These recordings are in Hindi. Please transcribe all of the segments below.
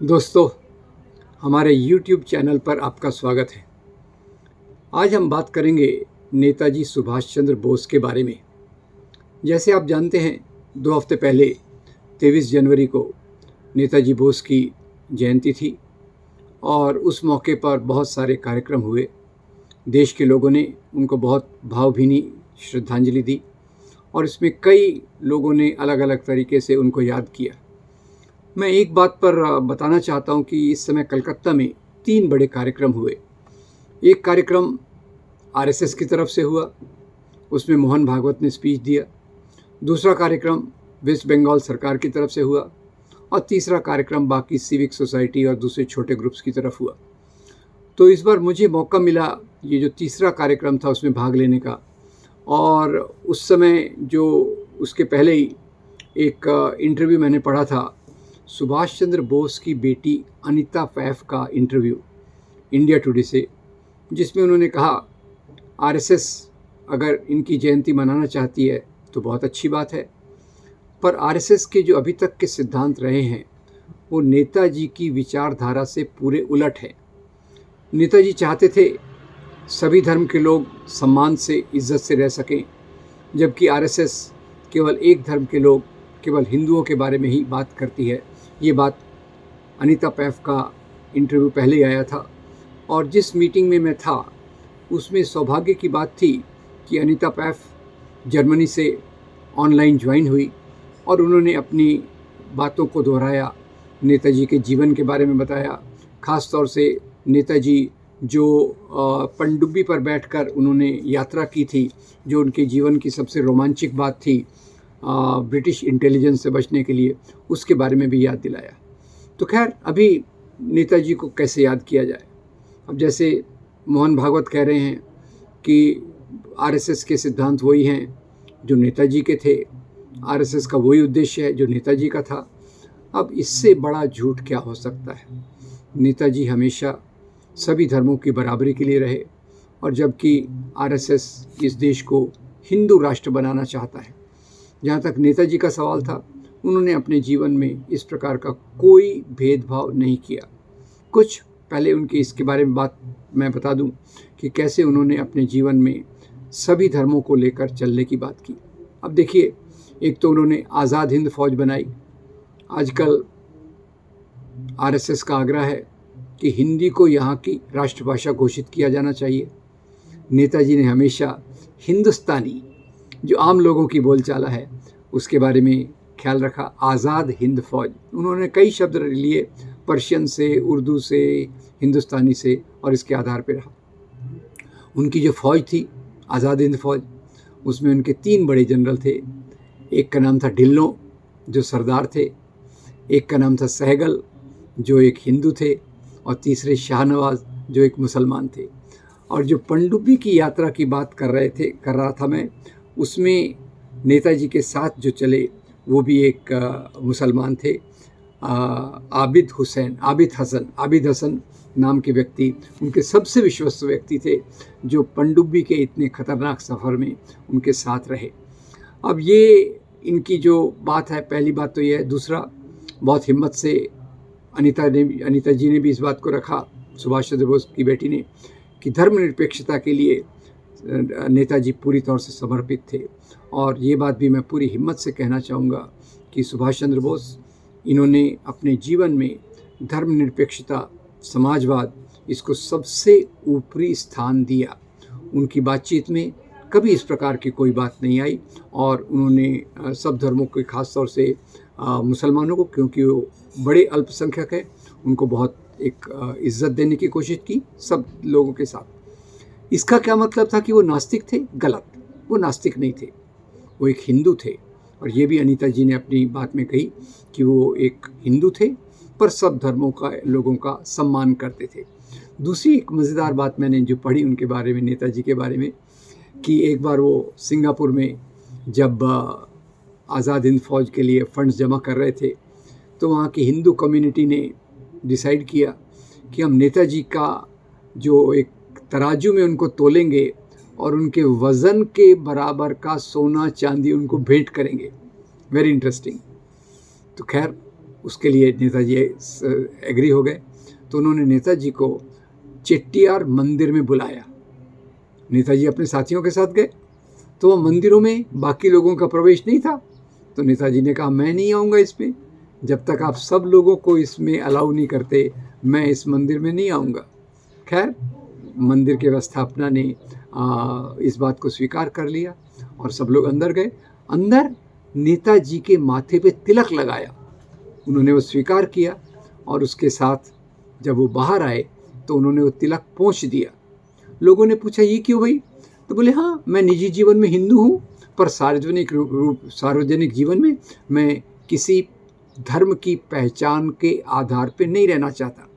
दोस्तों, हमारे YouTube चैनल पर आपका स्वागत है। आज हम बात करेंगे नेताजी सुभाष चंद्र बोस के बारे में। जैसे आप जानते हैं, 2 हफ्ते पहले 23 जनवरी को नेताजी बोस की जयंती थी और उस मौके पर बहुत सारे कार्यक्रम हुए। देश के लोगों ने उनको बहुत भावभीनी श्रद्धांजलि दी और इसमें कई लोगों ने अलग अलग तरीके से उनको याद किया। मैं एक बात पर बताना चाहता हूं कि इस समय कलकत्ता में 3 बड़े कार्यक्रम हुए। एक कार्यक्रम आरएसएस की तरफ से हुआ, उसमें मोहन भागवत ने स्पीच दिया। दूसरा कार्यक्रम वेस्ट बंगाल सरकार की तरफ से हुआ और तीसरा कार्यक्रम बाकी सिविक सोसाइटी और दूसरे छोटे ग्रुप्स की तरफ हुआ। तो इस बार मुझे मौका मिला ये जो तीसरा कार्यक्रम था उसमें भाग लेने का। और उस समय जो उसके पहले ही एक इंटरव्यू मैंने पढ़ा था, सुभाष चंद्र बोस की बेटी अनीता पैफ का इंटरव्यू इंडिया टुडे से, जिसमें उन्होंने कहा आरएसएस अगर इनकी जयंती मनाना चाहती है तो बहुत अच्छी बात है, पर आरएसएस के जो अभी तक के सिद्धांत रहे हैं वो नेताजी की विचारधारा से पूरे उलट है। नेताजी चाहते थे सभी धर्म के लोग सम्मान से, इज्जत से रह सकें, जबकि आरएसएस केवल एक धर्म के लोग, केवल हिंदुओं के बारे में ही बात करती है। ये बात अनीता पैफ का इंटरव्यू पहले आया था और जिस मीटिंग में मैं था उसमें सौभाग्य की बात थी कि अनीता पैफ जर्मनी से ऑनलाइन ज्वाइन हुई और उन्होंने अपनी बातों को दोहराया, नेताजी के जीवन के बारे में बताया। ख़ास तौर से नेताजी जो पनडुब्बी पर बैठकर उन्होंने यात्रा की थी, जो उनके जीवन की सबसे रोमांचक बात थी ब्रिटिश इंटेलिजेंस से बचने के लिए, उसके बारे में भी याद दिलाया। तो खैर, अभी नेताजी को कैसे याद किया जाए। अब जैसे मोहन भागवत कह रहे हैं कि आरएसएस के सिद्धांत वही हैं जो नेताजी के थे, आरएसएस का वही उद्देश्य है जो नेताजी का था। अब इससे बड़ा झूठ क्या हो सकता है। नेताजी हमेशा सभी धर्मों की बराबरी के लिए रहे, और जबकि आरएसएस इस देश को हिंदू राष्ट्र बनाना चाहता है। जहाँ तक नेताजी का सवाल था, उन्होंने अपने जीवन में इस प्रकार का कोई भेदभाव नहीं किया। कुछ पहले उनके इसके बारे में बात मैं बता दूं कि कैसे उन्होंने अपने जीवन में सभी धर्मों को लेकर चलने की बात की। अब देखिए, एक तो उन्होंने आज़ाद हिंद फौज बनाई। आजकल आरएसएस का आग्रह है कि हिंदी को यहाँ की राष्ट्रभाषा घोषित किया जाना चाहिए। नेताजी ने हमेशा हिंदुस्तानी, जो आम लोगों की बोलचाला है, उसके बारे में ख्याल रखा। आज़ाद हिंद फौज, उन्होंने कई शब्द लिए, पर्शियन से, उर्दू से, हिंदुस्तानी से, और इसके आधार पर रहा। उनकी जो फौज थी आज़ाद हिंद फौज, उसमें उनके 3 बड़े जनरल थे। एक का नाम था ढिल्लों, जो सरदार थे। एक का नाम था सहगल, जो एक हिंदू थे, और तीसरे शाहनवाज, जो एक मुसलमान थे। और जो पनडुब्बी की यात्रा की बात कर रहा था मैं, उसमें नेताजी के साथ जो चले वो भी एक मुसलमान थे, आबिद हसन नाम के व्यक्ति उनके सबसे विश्वस्त व्यक्ति थे, जो पनडुब्बी के इतने खतरनाक सफ़र में उनके साथ रहे। अब ये इनकी जो बात है, पहली बात तो ये है। दूसरा, बहुत हिम्मत से अनीता जी ने भी इस बात को रखा, सुभाष चंद्र बोस की बेटी ने, कि धर्मनिरपेक्षता के लिए नेताजी पूरी तौर से समर्पित थे। और ये बात भी मैं पूरी हिम्मत से कहना चाहूँगा कि सुभाष चंद्र बोस, इन्होंने अपने जीवन में धर्मनिरपेक्षता, समाजवाद, इसको सबसे ऊपरी स्थान दिया। उनकी बातचीत में कभी इस प्रकार की कोई बात नहीं आई, और उन्होंने सब धर्मों के, खास तौर से मुसलमानों को, क्योंकि वो बड़े अल्पसंख्यक हैं, उनको बहुत एक इज्जत देने की कोशिश की सब लोगों के साथ। इसका क्या मतलब था कि वो नास्तिक थे? गलत, वो नास्तिक नहीं थे, वो एक हिंदू थे। और ये भी अनीता जी ने अपनी बात में कही कि वो एक हिंदू थे, पर सब धर्मों का लोगों का सम्मान करते थे। दूसरी एक मज़ेदार बात मैंने जो पढ़ी उनके बारे में, नेताजी के बारे में, कि एक बार वो सिंगापुर में जब आज़ाद हिंद फौज के लिए फंड्स जमा कर रहे थे, तो वहाँ की हिंदू कम्युनिटी ने डिसाइड किया कि हम नेताजी का जो एक तराजू में उनको तोलेंगे और उनके वज़न के बराबर का सोना चांदी उनको भेंट करेंगे। Very interesting. तो खैर, उसके लिए नेताजी एग्री हो गए। तो उन्होंने नेताजी को चेट्टियार मंदिर में बुलाया। नेताजी अपने साथियों के साथ गए, तो वह मंदिरों में बाकी लोगों का प्रवेश नहीं था। तो नेताजी ने कहा, मैं नहीं आऊँगा इसमें, जब तक आप सब लोगों को इसमें अलाउ नहीं करते, मैं इस मंदिर में नहीं आऊँगा। खैर, मंदिर के व्यवस्थापना ने इस बात को स्वीकार कर लिया और सब लोग अंदर गए। अंदर नेताजी के माथे पे तिलक लगाया, उन्होंने वो स्वीकार किया, और उसके साथ जब वो बाहर आए तो उन्होंने वो तिलक पोंछ दिया। लोगों ने पूछा, ये क्यों भाई? तो बोले, हाँ, मैं निजी जीवन में हिंदू हूँ, पर सार्वजनिक जीवन में मैं किसी धर्म की पहचान के आधार पे नहीं रहना चाहता।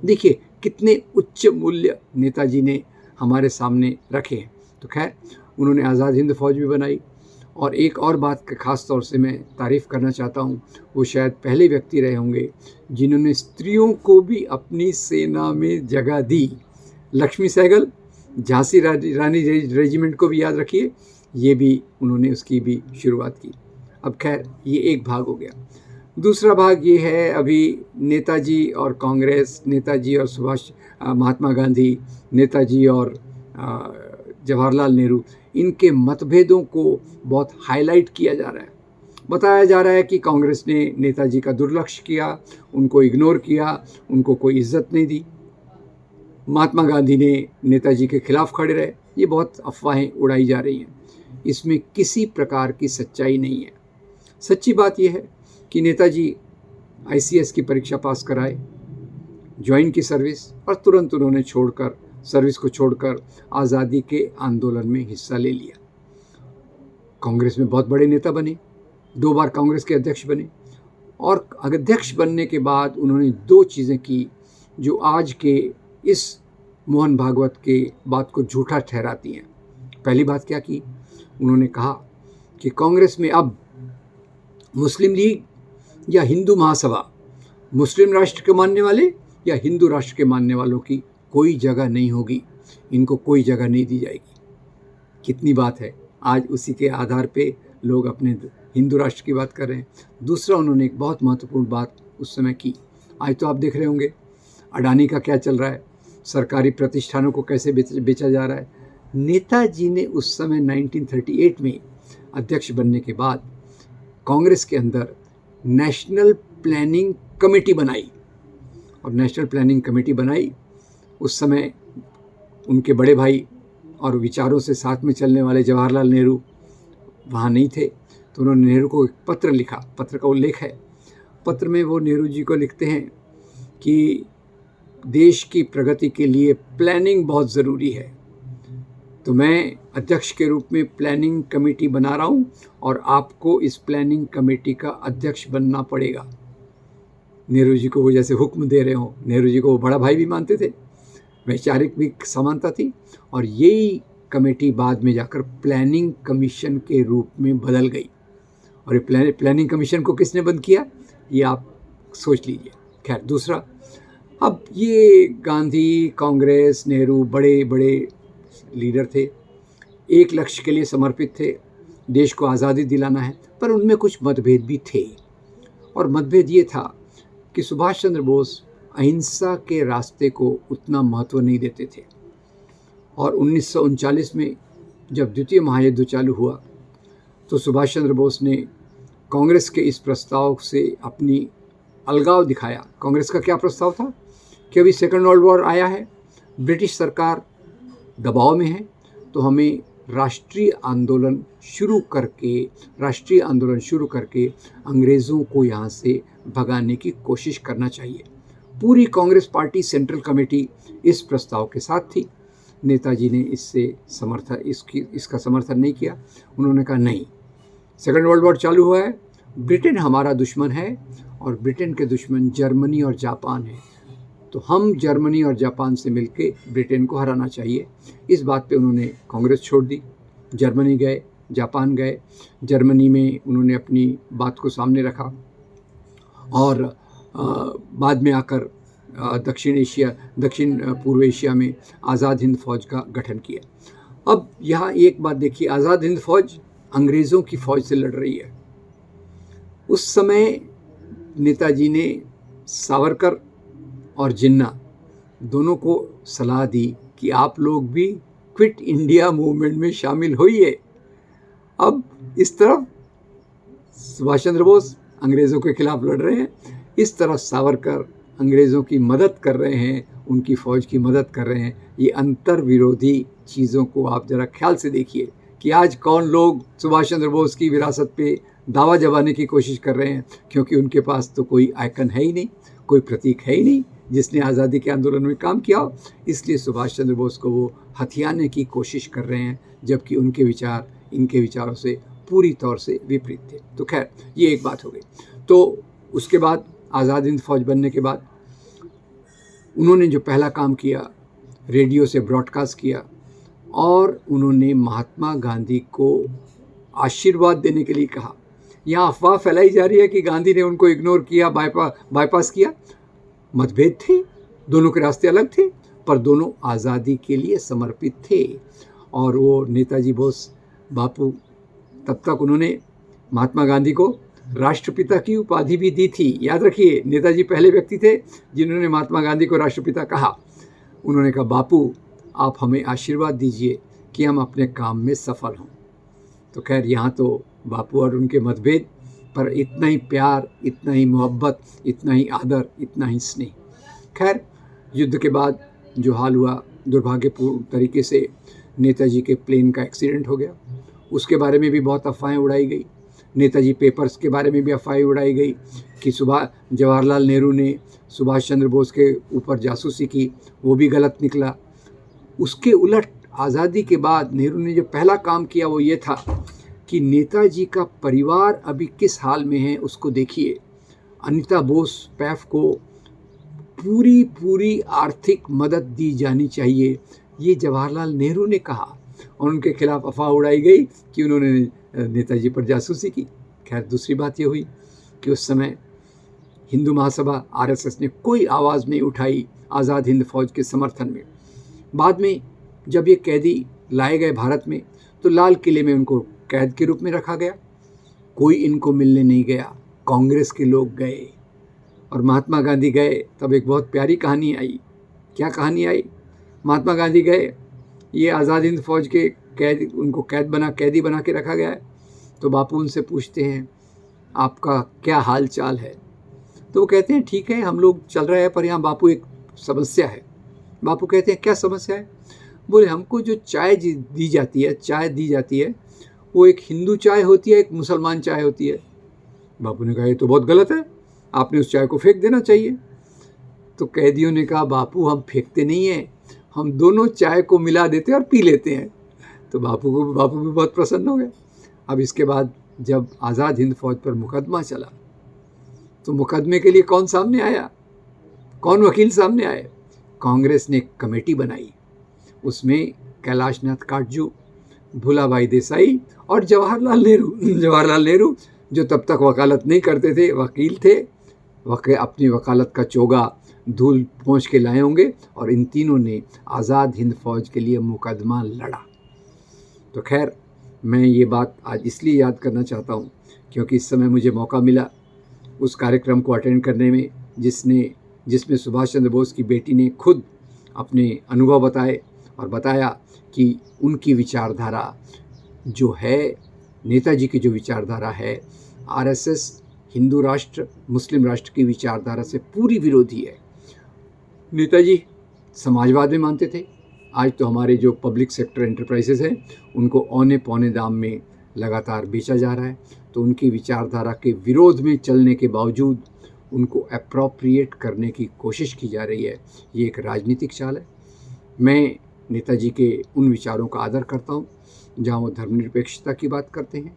देखिए कितने उच्च मूल्य नेताजी ने हमारे सामने रखे हैं। तो खैर, उन्होंने आज़ाद हिंद फौज भी बनाई। और एक और बात का ख़ास तौर से मैं तारीफ़ करना चाहता हूँ, वो शायद पहले व्यक्ति रहे होंगे जिन्होंने स्त्रियों को भी अपनी सेना में जगह दी। लक्ष्मी सहगल, झांसी रानी रेजिमेंट को भी याद रखिए, ये भी उन्होंने उसकी भी शुरुआत की। अब खैर, ये एक भाग हो गया। दूसरा भाग ये है, अभी नेताजी और कांग्रेस, नेताजी और महात्मा गांधी, नेताजी और जवाहरलाल नेहरू, इनके मतभेदों को बहुत हाईलाइट किया जा रहा है। बताया जा रहा है कि कांग्रेस ने नेताजी का दुर्लक्ष्य किया, उनको इग्नोर किया, उनको कोई इज्जत नहीं दी। महात्मा गांधी ने नेताजी के खिलाफ खड़े रहे। ये बहुत अफवाहें उड़ाई जा रही हैं, इसमें किसी प्रकार की सच्चाई नहीं है। सच्ची बात यह है कि नेताजी ICS की परीक्षा पास कराए, ज्वाइन की सर्विस, और तुरंत उन्होंने सर्विस को छोड़कर आज़ादी के आंदोलन में हिस्सा ले लिया। कांग्रेस में बहुत बड़े नेता बने, 2 बार कांग्रेस के अध्यक्ष बने, और अध्यक्ष बनने के बाद उन्होंने 2 चीज़ें की जो आज के इस मोहन भागवत के बात को झूठा ठहराती हैं। पहली बात क्या की? उन्होंने कहा कि कांग्रेस में अब मुस्लिम लीग या हिंदू महासभा, मुस्लिम राष्ट्र के मानने वाले या हिंदू राष्ट्र के मानने वालों की कोई जगह नहीं होगी, इनको कोई जगह नहीं दी जाएगी। कितनी बात है, आज उसी के आधार पे लोग अपने हिंदू राष्ट्र की बात कर रहे हैं। दूसरा, उन्होंने एक बहुत महत्वपूर्ण बात उस समय की। आज तो आप देख रहे होंगे अडानी का क्या चल रहा है, सरकारी प्रतिष्ठानों को कैसे बेचा जा रहा है। नेताजी ने उस समय 1938 में अध्यक्ष बनने के बाद कांग्रेस के अंदर नेशनल प्लानिंग कमेटी बनाई, और नेशनल प्लानिंग कमेटी बनाई उस समय उनके बड़े भाई और विचारों से साथ में चलने वाले जवाहरलाल नेहरू वहाँ नहीं थे। तो उन्होंने नेहरू को एक पत्र लिखा, पत्र का उल्लेख है। पत्र में वो नेहरू जी को लिखते हैं कि देश की प्रगति के लिए प्लानिंग बहुत ज़रूरी है, तो मैं अध्यक्ष के रूप में प्लानिंग कमेटी बना रहा हूँ और आपको इस प्लानिंग कमेटी का अध्यक्ष बनना पड़ेगा। नेहरू जी को वो जैसे हुक्म दे रहे हों। नेहरू जी को वो बड़ा भाई भी मानते थे, वैचारिक भी समानता थी, और यही कमेटी बाद में जाकर प्लानिंग कमीशन के रूप में बदल गई। और ये प्लानिंग कमीशन को किसने बंद किया, ये आप सोच लीजिए। खैर, दूसरा, अब ये गांधी, कांग्रेस, नेहरू बड़े बड़े लीडर थे, एक लक्ष्य के लिए समर्पित थे, देश को आज़ादी दिलाना है, पर उनमें कुछ मतभेद भी थे। और मतभेद ये था कि सुभाष चंद्र बोस अहिंसा के रास्ते को उतना महत्व नहीं देते थे। और 1939 में जब द्वितीय महायुद्ध चालू हुआ तो सुभाष चंद्र बोस ने कांग्रेस के इस प्रस्ताव से अपनी अलगाव दिखाया। कांग्रेस का क्या प्रस्ताव था कि अभी सेकेंड वर्ल्ड वॉर आया है, ब्रिटिश सरकार दबाव में है, तो हमें राष्ट्रीय आंदोलन शुरू करके अंग्रेज़ों को यहाँ से भगाने की कोशिश करना चाहिए। पूरी कांग्रेस पार्टी, सेंट्रल कमेटी इस प्रस्ताव के साथ थी। नेताजी ने इसका समर्थन नहीं किया। उन्होंने कहा, नहीं, सेकेंड वर्ल्ड वॉर चालू हुआ है, ब्रिटेन हमारा दुश्मन है और ब्रिटेन के दुश्मन जर्मनी और जापान है, तो हम जर्मनी और जापान से मिलके ब्रिटेन को हराना चाहिए। इस बात पे उन्होंने कांग्रेस छोड़ दी, जर्मनी गए, जापान गए। जर्मनी में उन्होंने अपनी बात को सामने रखा और बाद में आकर दक्षिण पूर्व एशिया में आज़ाद हिंद फौज का गठन किया। अब यहाँ एक बात देखिए, आज़ाद हिंद फौज अंग्रेज़ों की फ़ौज से लड़ रही है। उस समय नेताजी ने सावरकर और जिन्ना दोनों को सलाह दी कि आप लोग भी क्विट इंडिया मूवमेंट में शामिल होइए। अब इस तरफ सुभाष चंद्र बोस अंग्रेज़ों के खिलाफ लड़ रहे हैं, इस तरफ सावरकर अंग्रेज़ों की मदद कर रहे हैं, उनकी फ़ौज की मदद कर रहे हैं। ये अंतर विरोधी चीज़ों को आप ज़रा ख्याल से देखिए कि आज कौन लोग सुभाष चंद्र बोस की विरासत पे दावा जमाने की कोशिश कर रहे हैं, क्योंकि उनके पास तो कोई आइकन है ही नहीं, कोई प्रतीक है ही नहीं जिसने आज़ादी के आंदोलन में काम किया हो। इसलिए सुभाष चंद्र बोस को वो हथियाने की कोशिश कर रहे हैं, जबकि उनके विचार इनके विचारों से पूरी तौर से विपरीत थे। तो खैर ये एक बात हो गई। तो उसके बाद आज़ाद हिंद फौज बनने के बाद उन्होंने जो पहला काम किया, रेडियो से ब्रॉडकास्ट किया और उन्होंने महात्मा गांधी को आशीर्वाद देने के लिए कहा। यहाँ अफवाह फैलाई जा रही है कि गांधी ने उनको इग्नोर किया, बाईपास किया। मतभेद थे, दोनों के रास्ते अलग थे, पर दोनों आज़ादी के लिए समर्पित थे। और वो नेताजी बोस बापू, तब तक उन्होंने महात्मा गांधी को राष्ट्रपिता की उपाधि भी दी थी। याद रखिए, नेताजी पहले व्यक्ति थे जिन्होंने महात्मा गांधी को राष्ट्रपिता कहा। उन्होंने कहा, बापू आप हमें आशीर्वाद दीजिए कि हम अपने काम में सफल हों। तो खैर यहाँ तो बापू और उनके मतभेद, पर इतना ही प्यार, इतना ही मोहब्बत, इतना ही आदर, इतना ही स्नेह। खैर युद्ध के बाद जो हाल हुआ, दुर्भाग्यपूर्ण तरीके से नेताजी के प्लेन का एक्सीडेंट हो गया। उसके बारे में भी बहुत अफवाहें उड़ाई गई। नेताजी पेपर्स के बारे में भी अफवाहें उड़ाई गई कि जवाहरलाल नेहरू ने सुभाष चंद्र बोस के ऊपर जासूसी की, वो भी गलत निकला। उसके उलट आज़ादी के बाद नेहरू ने जो पहला काम किया वो ये था कि नेताजी का परिवार अभी किस हाल में है उसको देखिए। अनिता बोस पैफ को पूरी आर्थिक मदद दी जानी चाहिए, ये जवाहरलाल नेहरू ने कहा। और उनके खिलाफ अफवाह उड़ाई गई कि उन्होंने नेताजी पर जासूसी की। खैर दूसरी बात ये हुई कि उस समय हिंदू महासभा आरएसएस ने कोई आवाज़ नहीं उठाई आज़ाद हिंद फौज के समर्थन में। बाद में जब ये कैदी लाए गए भारत में, तो लाल किले में उनको कैद के रूप में रखा गया। कोई इनको मिलने नहीं गया, कांग्रेस के लोग गए और महात्मा गांधी गए। तब एक बहुत प्यारी कहानी आई। क्या कहानी आई? महात्मा गांधी गए, ये आज़ाद हिंद फौज के उनको कैदी बना के रखा गया है। तो बापू उनसे पूछते हैं, आपका क्या हाल चाल है? तो वो कहते हैं, ठीक है हम लोग चल रहे हैं, पर यहाँ बापू एक समस्या है। बापू कहते हैं, क्या समस्या है? बोले, हमको जो चाय दी जाती है वो एक हिंदू चाय होती है, एक मुसलमान चाय होती है। बापू ने कहा, ये तो बहुत गलत है, आपने उस चाय को फेंक देना चाहिए। तो कैदियों ने कहा, बापू हम फेंकते नहीं हैं, हम दोनों चाय को मिला देते हैं और पी लेते हैं। तो बापू भी बहुत प्रसन्न हो गए। अब इसके बाद जब आज़ाद हिंद फौज पर मुकदमा चला, तो मुकदमे के लिए कौन सामने आया? कौन वकील सामने आए? कांग्रेस ने एक कमेटी बनाई। उसमें कैलाशनाथ काटजू, भूलाभाई देसाई और जवाहरलाल नेहरू जो तब तक वकालत नहीं करते थे, वकील थे, अपनी वकालत का चोगा धूल पोंछ के लाए होंगे, और इन तीनों ने आज़ाद हिंद फौज के लिए मुकदमा लड़ा। तो खैर मैं ये बात आज इसलिए याद करना चाहता हूँ क्योंकि इस समय मुझे मौका मिला उस कार्यक्रम को अटेंड करने में जिसमें सुभाष चंद्र बोस की बेटी ने खुद अपने अनुभव बताए और बताया कि उनकी विचारधारा जो है, नेताजी की जो विचारधारा है, आरएसएस हिंदू राष्ट्र मुस्लिम राष्ट्र की विचारधारा से पूरी विरोधी है। नेताजी समाजवाद में मानते थे। आज तो हमारे जो पब्लिक सेक्टर एंटरप्राइजेस हैं उनको औने पौने दाम में लगातार बेचा जा रहा है। तो उनकी विचारधारा के विरोध में चलने के बावजूद उनको अप्रोप्रिएट करने की कोशिश की जा रही है। ये एक राजनीतिक चाल है। मैं नेताजी के उन विचारों का आदर करता हूँ जहाँ वो धर्मनिरपेक्षता की बात करते हैं,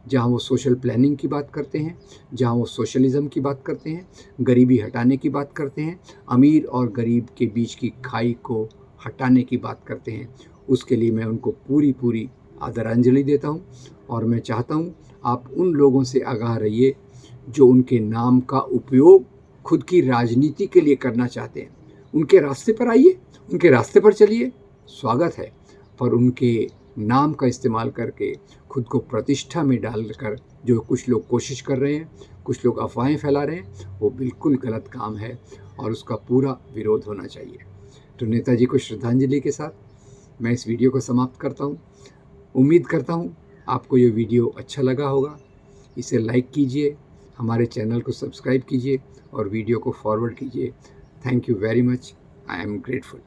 जहाँ वो सोशल प्लानिंग की बात करते हैं, जहाँ वो सोशलिज़म की बात करते हैं, गरीबी हटाने की बात करते हैं, अमीर और गरीब के बीच की खाई को हटाने की बात करते हैं। उसके लिए मैं उनको पूरी आदरांजलि देता हूँ। और मैं चाहता हूँ आप उन लोगों से आगाह रहिए जो उनके नाम का उपयोग खुद की राजनीति के लिए करना चाहते हैं। उनके रास्ते पर आइए, उनके रास्ते पर चलिए, स्वागत है, पर उनके नाम का इस्तेमाल करके खुद को प्रतिष्ठा में डालकर जो कुछ लोग कोशिश कर रहे हैं, कुछ लोग अफवाहें फैला रहे हैं, वो बिल्कुल गलत काम है और उसका पूरा विरोध होना चाहिए। तो नेताजी को श्रद्धांजलि के साथ मैं इस वीडियो को समाप्त करता हूँ। उम्मीद करता हूँ आपको ये वीडियो अच्छा लगा होगा। इसे लाइक कीजिए, हमारे चैनल को सब्सक्राइब कीजिए और वीडियो को फॉरवर्ड कीजिए। Thank you very much. I am grateful.